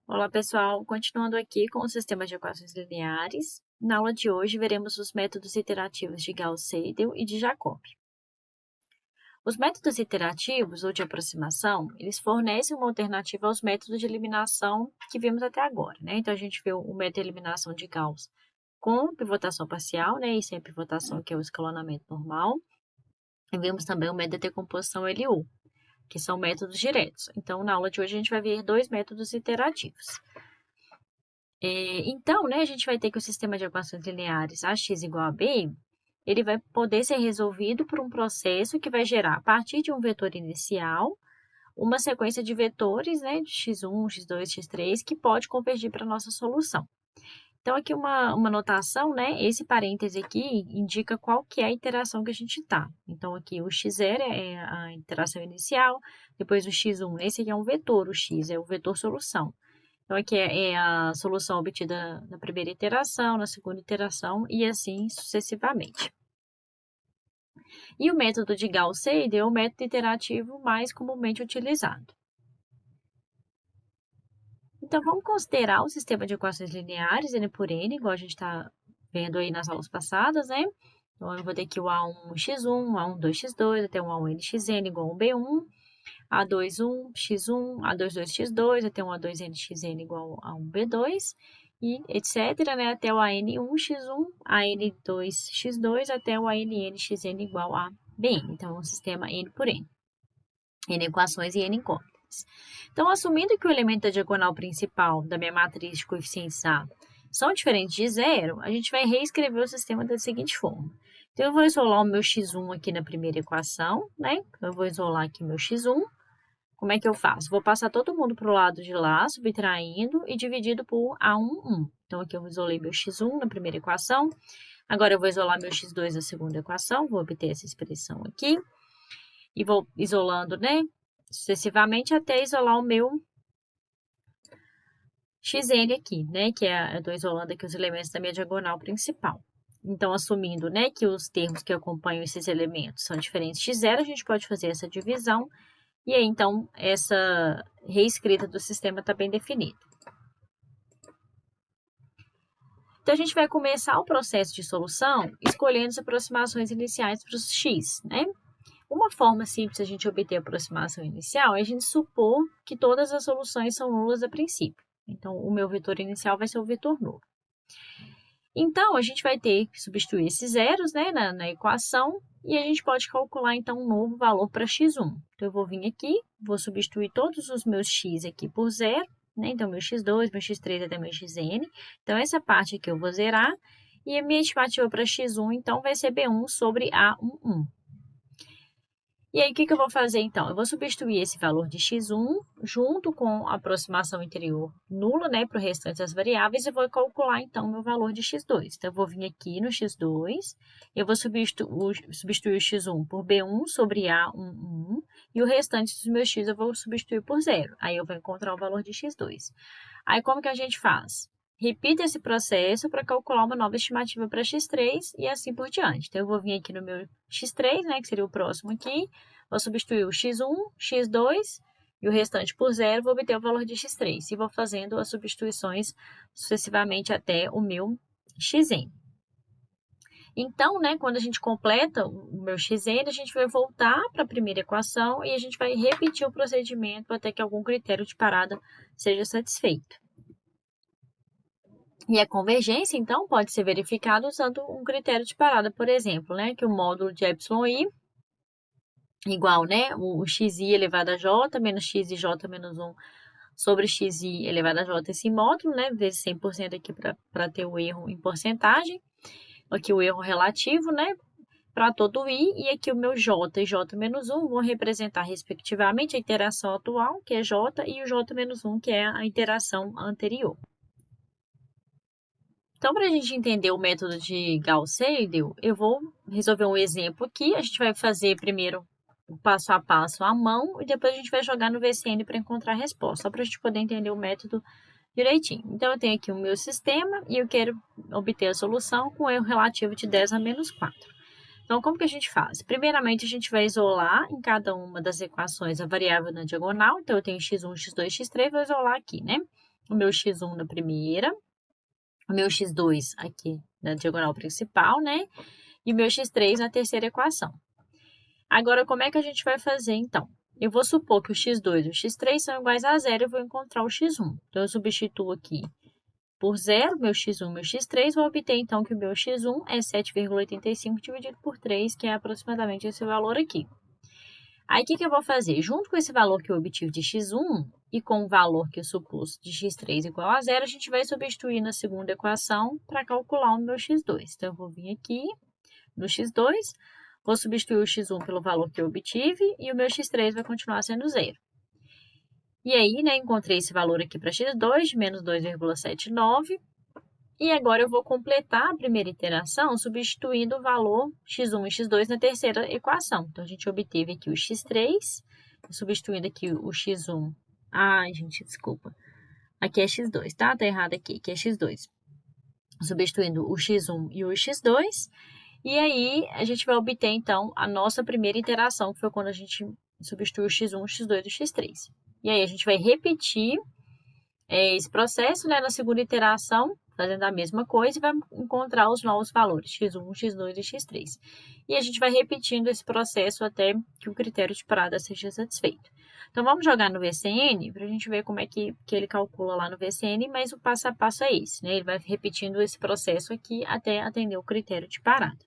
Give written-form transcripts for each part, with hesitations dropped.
Olá, pessoal. Continuando aqui com o sistema de equações lineares. Na aula de hoje, veremos os métodos iterativos de Gauss-Seidel e de Jacobi. Os métodos iterativos, ou de aproximação, eles fornecem uma alternativa aos métodos de eliminação que vimos até agora, né? Então, a gente viu o método de eliminação de Gauss com pivotação parcial, né? E sem pivotação, que é o escalonamento normal. E vimos também o método de decomposição LU, que são métodos diretos. Então, na aula de hoje, a gente vai ver dois métodos iterativos. Então, né, a gente vai ter que o sistema de equações lineares AX igual a B, ele vai poder ser resolvido por um processo que vai gerar, a partir de um vetor inicial, uma sequência de vetores, né, de x1, x2, x3, que pode convergir para a nossa solução. Então, aqui uma notação, né, esse parêntese aqui indica qual que é a iteração que a gente está. Então, aqui o x0 é a iteração inicial, depois o x1, esse aqui é um vetor, o x é o vetor solução. Então, aqui é a solução obtida na primeira iteração, na segunda iteração e assim sucessivamente. E o método de Gauss-Seidel é o método iterativo mais comumente utilizado. Então, vamos considerar o sistema de equações lineares, N por N, igual a gente está vendo aí nas aulas passadas, né? Então, eu vou ter aqui o A1x1, A12x2, até um A1nxn igual a um B1, A21x1, A22x2, até um A2nxn igual a um B2, e etc., né, até o AN1x1, AN2x2, até o ANNxn igual a Bn. Então, é um sistema N por N. N equações e N incógnitas. Então, assumindo que o elemento da diagonal principal da minha matriz de coeficientes A são diferentes de zero, a gente vai reescrever o sistema da seguinte forma. Então, eu vou isolar o meu x1 aqui na primeira equação, né? Eu vou isolar aqui meu x1. Como é que eu faço? Vou passar todo mundo para o lado de lá, subtraindo e dividido por A11. Então, aqui eu isolei meu x1 na primeira equação. Agora, eu vou isolar meu x2 na segunda equação. Vou obter essa expressão aqui. E vou isolando, né, sucessivamente até isolar o meu xn aqui, né, que eu estou isolando aqui os elementos da minha diagonal principal. Então, assumindo, né, que os termos que acompanham esses elementos são diferentes de zero, a gente pode fazer essa divisão. E aí, então, essa reescrita do sistema está bem definida. Então, a gente vai começar o processo de solução escolhendo as aproximações iniciais para os x, né? Uma forma simples de a gente obter a aproximação inicial é a gente supor que todas as soluções são nulas a princípio. Então, o meu vetor inicial vai ser o vetor nulo. Então, a gente vai ter que substituir esses zeros, né, na equação e a gente pode calcular, então, um novo valor para x1. Então, eu vou vir aqui, vou substituir todos os meus x aqui por zero, né? Então, meu x2, meu x3 até meu xn. Então, essa parte aqui eu vou zerar e a minha estimativa para x1, então, vai ser B1 sobre A11. E aí, o que eu vou fazer, então? Eu vou substituir esse valor de x1 junto com a aproximação interior nula, né, para o restante das variáveis, e vou calcular, então, meu valor de x2. Então, eu vou vir aqui no x2, eu vou substituir o x1 por b1 sobre a11, e o restante dos meus x eu vou substituir por zero. Aí, eu vou encontrar o valor de x2. Aí, como que a gente faz? Repita esse processo para calcular uma nova estimativa para x3 e assim por diante. Então, eu vou vir aqui no meu x3, né, que seria o próximo aqui, vou substituir o x1, x2 e o restante por zero, vou obter o valor de x3. E vou fazendo as substituições sucessivamente até o meu xn. Então, né, quando a gente completa o meu xn, a gente vai voltar para a primeira equação e a gente vai repetir o procedimento até que algum critério de parada seja satisfeito. E a convergência, então, pode ser verificada usando um critério de parada, por exemplo, né, que o módulo de εi igual, né, o xi elevado a j menos xij menos 1 sobre xi elevado a j, esse módulo, né, vezes 100% aqui para ter o erro em porcentagem, aqui o erro relativo, né, para todo i, e aqui o meu j e j menos 1 vão representar, respectivamente, a iteração atual, que é j, e o j menos 1, que é a iteração anterior. Então, para a gente entender o método de Gauss-Seidel, eu vou resolver um exemplo aqui. A gente vai fazer primeiro o passo a passo à mão e depois a gente vai jogar no VCN para encontrar a resposta, só para a gente poder entender o método direitinho. Então, eu tenho aqui o meu sistema e eu quero obter a solução com erro relativo de 10 a menos 4. Então, como que a gente faz? Primeiramente, a gente vai isolar em cada uma das equações a variável na diagonal. Então, eu tenho x1, x2, x3, vou isolar aqui, né? o meu x1 na primeira, o meu x2 aqui na diagonal principal, né? E o meu x3 na terceira equação. Agora, como é que a gente vai fazer, então? Eu vou supor que o x2 e o x3 são iguais a zero, eu vou encontrar o x1. Então, eu substituo aqui por zero, meu x1 e meu x3, vou obter, então, que o meu x1 é 7,85 dividido por 3, que é aproximadamente esse valor aqui. Aí, o que eu vou fazer? Junto com esse valor que eu obtive de x1 e com o valor que eu supus de x3 igual a zero, a gente vai substituir na segunda equação para calcular o meu x2. Então, eu vou vir aqui no x2, vou substituir o x1 pelo valor que eu obtive e o meu x3 vai continuar sendo zero. E aí, né, encontrei esse valor aqui para x2 de menos 2,79. E agora eu vou completar a primeira iteração substituindo o valor x1 e x2 na terceira equação. Então, a gente obteve aqui o x3, substituindo aqui o x1. Ai, gente, desculpa. Aqui é x2, tá? Tá errado aqui, que é x2. Substituindo o x1 e o x2. E aí, a gente vai obter, então, a nossa primeira iteração, que foi quando a gente substituiu o x1, o x2 e o x3. E aí, a gente vai repetir esse processo, né, na segunda iteração, fazendo a mesma coisa, e vai encontrar os novos valores, x1, x2 e x3. E a gente vai repetindo esse processo até que o critério de parada seja satisfeito. Então, vamos jogar no VCN para a gente ver como é que ele calcula lá no VCN, mas o passo a passo é esse, né? Ele vai repetindo esse processo aqui até atender o critério de parada.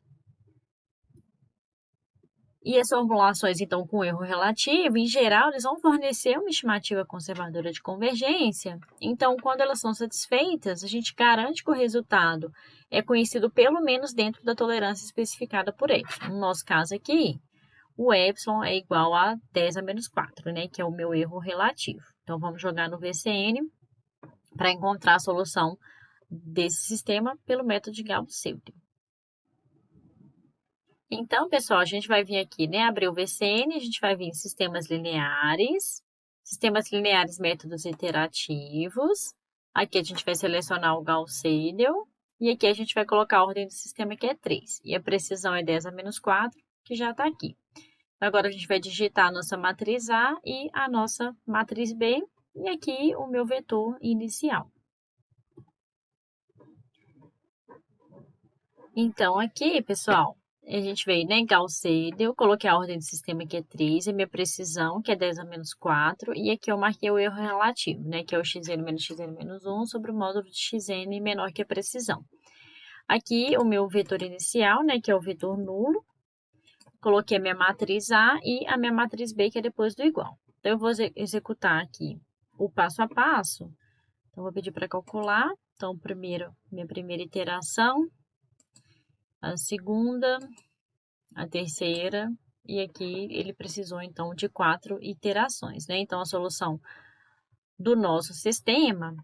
E as formulações, então, com erro relativo, em geral, eles vão fornecer uma estimativa conservadora de convergência. Então, quando elas são satisfeitas, a gente garante que o resultado é conhecido pelo menos dentro da tolerância especificada por epsilon. No nosso caso aqui, o epsilon é igual a 10 a menos 4, né, que é o meu erro relativo. Então, vamos jogar no VCN para encontrar a solução desse sistema pelo método de Gauss-Seidel. Então, pessoal, a gente vai vir aqui, né, abrir o VCN, a gente vai vir em sistemas lineares métodos iterativos. Aqui a gente vai selecionar o Gauss-Seidel e aqui a gente vai colocar a ordem do sistema que é 3. E a precisão é 10 a menos 4, que já está aqui. Agora a gente vai digitar a nossa matriz A e a nossa matriz B e aqui o meu vetor inicial. Então, aqui, pessoal, a gente veio, né, Gauss-Seidel, coloquei a ordem do sistema que é 3, a minha precisão, que é 10 a menos 4, e aqui eu marquei o erro relativo, né, que é o xn menos 1 sobre o módulo de xn menor que a precisão. Aqui o meu vetor inicial, né, que é o vetor nulo, coloquei a minha matriz A e a minha matriz B, que é depois do igual. Então, eu vou executar aqui o passo a passo. Então, vou pedir para calcular. Então, primeiro, minha primeira iteração, a segunda, a terceira, e aqui ele precisou, então, de 4 iterações, né? Então, a solução do nosso sistema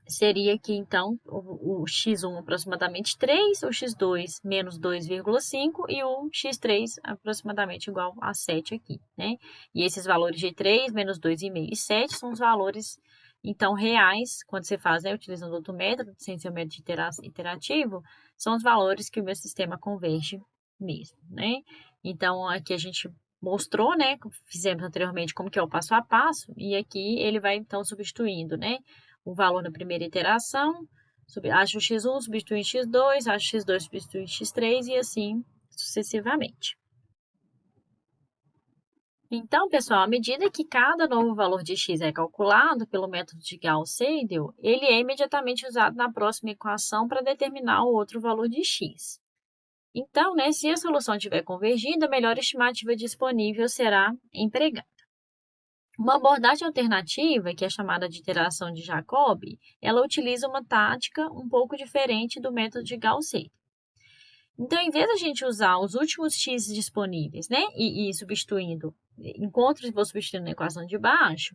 seria aqui, então, o x1 aproximadamente 3, o x2 menos 2,5 e o x3 aproximadamente igual a 7 aqui, né? E esses valores de 3, menos 2,5 e 7 são os valores, então, reais, quando você faz, né, utilizando outro método, sem ser o método iterativo, são os valores que o meu sistema converge mesmo, né? Então, aqui a gente mostrou, né, fizemos anteriormente como que é o passo a passo, e aqui ele vai, então, substituindo, né, o valor na primeira iteração, acho o x1, substitui em x2, acho x2, substitui em x3 e assim sucessivamente. Então, pessoal, à medida que cada novo valor de x é calculado pelo método de Gauss-Seidel, ele é imediatamente usado na próxima equação para determinar o outro valor de x. Então, né, se a solução estiver convergindo, a melhor estimativa disponível será empregada. Uma abordagem alternativa, que é chamada de iteração de Jacob, ela utiliza uma tática um pouco diferente do método de Gauss-Seidel. Então, em vez de a gente usar os últimos x disponíveis, né, e substituindo, encontros e vou substituindo na equação de baixo,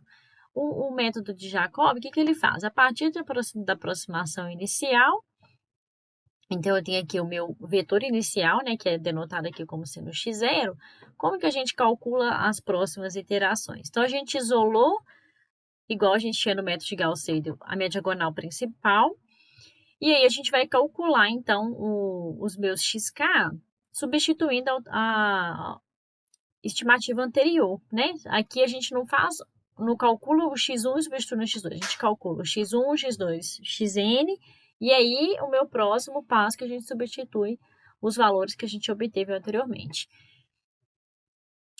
o método de Jacob, o que ele faz? A partir da aproximação inicial, então eu tenho aqui o meu vetor inicial, né, que é denotado aqui como sendo x0, como que a gente calcula as próximas iterações? Então, a gente isolou, igual a gente tinha no método de Gauss-Seidel, a minha diagonal principal, e aí a gente vai calcular, então, os meus xk, substituindo a estimativa anterior, né? Aqui a gente não faz no cálculo o x1 e substitui no x2. A gente calcula o x1, x2, xn, e aí o meu próximo passo que a gente substitui os valores que a gente obteve anteriormente.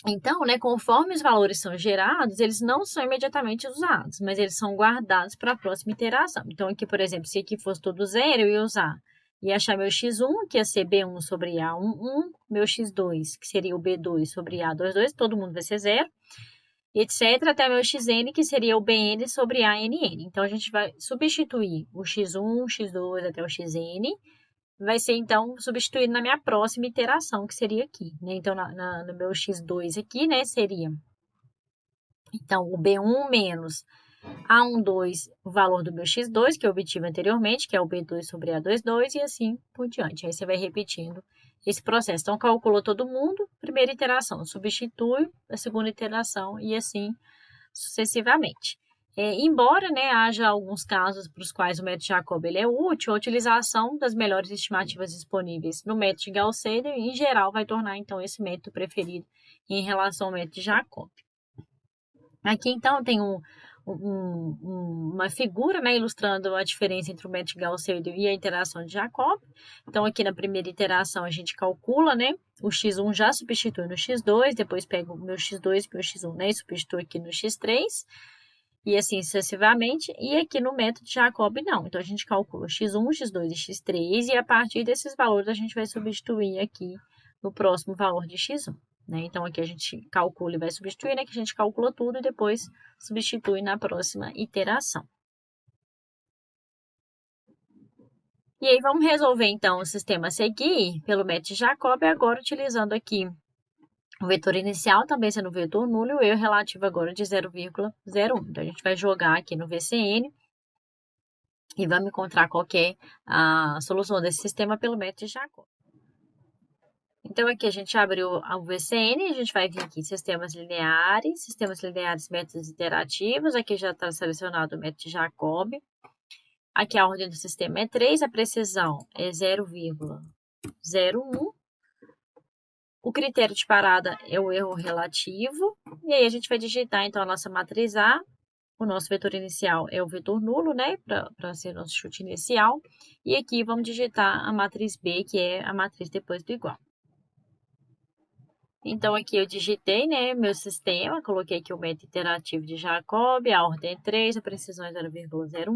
Então, né, conforme os valores são gerados, eles não são imediatamente usados, mas eles são guardados para a próxima iteração. Então, aqui, por exemplo, se aqui fosse tudo zero, eu ia usar e achar meu x1, que ia ser b1 sobre a11, meu x2, que seria o b2 sobre a22, todo mundo vai ser zero, etc., até meu xn, que seria o bn sobre ann. Então, a gente vai substituir o x1, x2 até o xn, vai ser, então, substituído na minha próxima iteração, que seria aqui, né? Então, no meu x2 aqui, né, seria, então, o b1 menos a12, o valor do meu x2, que eu obtive anteriormente, que é o b2 sobre a22, e assim por diante. Aí você vai repetindo esse processo. Então, calculou todo mundo, primeira iteração, substitui a segunda iteração e assim sucessivamente. Embora, né, haja alguns casos para os quais o método de Jacob ele é útil, a utilização das melhores estimativas disponíveis no método de Gauss-Seidel, em geral, vai tornar, então, esse método preferido em relação ao método de Jacob. Aqui, então, tem uma figura, né, ilustrando a diferença entre o método de Gauss-Seidel e a interação de Jacob. Então, aqui na primeira iteração, a gente calcula, né, o x1 já substitui no x2, depois pega o meu x2 e o meu x1, né, e substitui aqui no x3, e assim sucessivamente. E aqui no método de Jacob, não. Então, a gente calcula x1, x2 e x3, e a partir desses valores, a gente vai substituir aqui no próximo valor de x1. Né? Então, aqui a gente calcula e vai substituir, né? Que a gente calcula tudo e depois substitui na próxima iteração. E aí, vamos resolver, então, o sistema a seguir pelo método de Jacob, agora utilizando aqui o vetor inicial, também sendo o vetor nulo, e o erro relativo agora de 0,01. Então, a gente vai jogar aqui no VCN e vamos encontrar qual que é a solução desse sistema pelo método de Jacob. Então, aqui a gente abriu o VCN, a gente vai vir aqui em sistemas lineares, métodos iterativos, aqui já está selecionado o método de Jacob. Aqui a ordem do sistema é 3, a precisão é 0,01. O critério de parada é o erro relativo, e aí a gente vai digitar então a nossa matriz A, o nosso vetor inicial é o vetor nulo, né, para ser nosso chute inicial, e aqui vamos digitar a matriz B, que é a matriz depois do igual. Então, aqui eu digitei, né, meu sistema, coloquei aqui o método iterativo de Jacob, a ordem é 3, a precisão é 0,01,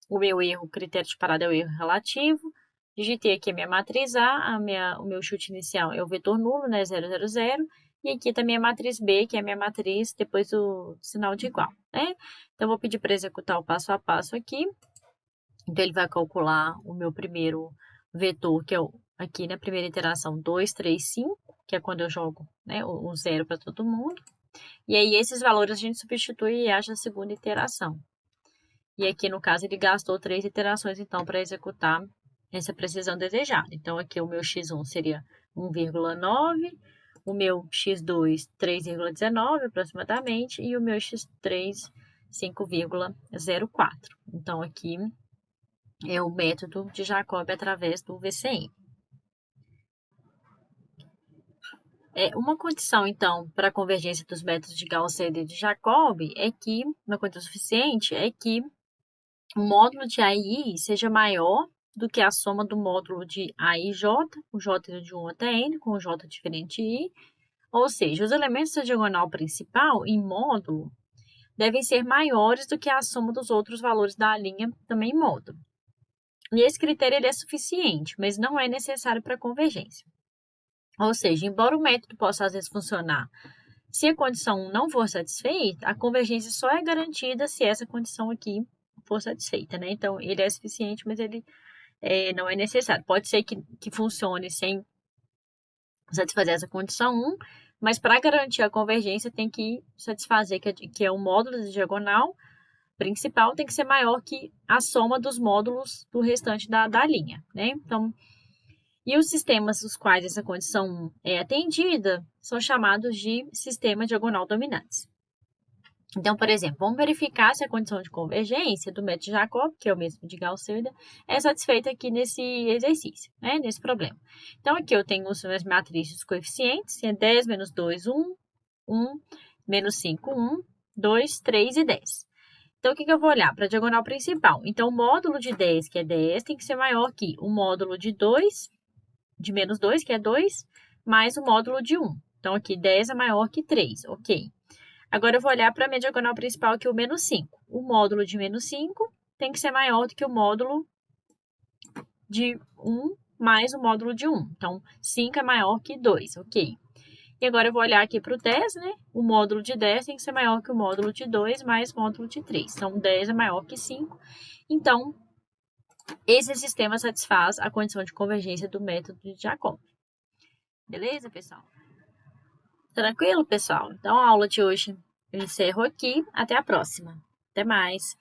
o meu erro, o critério de parada é o erro relativo, digitei aqui a minha matriz A, o meu chute inicial é o vetor nulo, né, 000, e aqui também a matriz B, que é a minha matriz depois do sinal de igual, né? Então, eu vou pedir para executar o passo a passo aqui. Então, ele vai calcular o meu primeiro vetor, que é aqui na primeira iteração 2, 3, 5, que é quando eu jogo, né, o zero para todo mundo. E aí, esses valores a gente substitui e acha a segunda iteração. E aqui, no caso, ele gastou 3 iterações, então, para executar essa precisão desejada. Então, aqui o meu x1 seria 1,9, o meu x2, 3,19 aproximadamente, e o meu x3, 5,04. Então, aqui é o método de Jacob através do VCN. Uma condição, então, para a convergência dos métodos de Gauss-Seidel e de Jacob é que, uma condição suficiente, é que o módulo de A e I seja maior do que a soma do módulo de A e J, o J de 1 até N, com o J diferente de I. Ou seja, os elementos da diagonal principal em módulo devem ser maiores do que a soma dos outros valores da linha também em módulo. E esse critério ele é suficiente, mas não é necessário para a convergência. Ou seja, embora o método possa às vezes funcionar, se a condição 1 não for satisfeita, a convergência só é garantida se essa condição aqui for satisfeita, né? Então, ele é suficiente, mas ele não é necessário. Pode ser que funcione sem satisfazer essa condição 1, mas para garantir a convergência tem que satisfazer que é o módulo de diagonal principal tem que ser maior que a soma dos módulos do restante da linha, né? Então, e os sistemas dos quais essa condição é atendida são chamados de sistema diagonal dominantes. Então, por exemplo, vamos verificar se a condição de convergência do método de Jacob, que é o mesmo de Gauss-Seidel, é satisfeita aqui nesse exercício, né, nesse problema. Então, aqui eu tenho as minhas matrizes coeficientes, é 10, menos 2, 1, 1, menos 5, 1, 2, 3 e 10. Então, o que eu vou olhar? Para a diagonal principal. Então, o módulo de 10, que é 10, tem que ser maior que o módulo de 2, de menos 2, que é 2, mais o módulo de 1. Então, aqui 10 é maior que 3, ok. Agora, eu vou olhar para a minha diagonal principal, que é o menos 5. O módulo de menos 5 tem que ser maior do que o módulo de 1 mais o módulo de 1. Então, 5 é maior que 2, ok. E agora eu vou olhar aqui para o 10, né? O módulo de 10 tem que ser maior que o módulo de 2 mais o módulo de 3. Então, 10 é maior que 5. Então, esse sistema satisfaz a condição de convergência do método de Jacob. Beleza, pessoal? Tranquilo, pessoal? Então, a aula de hoje eu encerro aqui. Até a próxima. Até mais.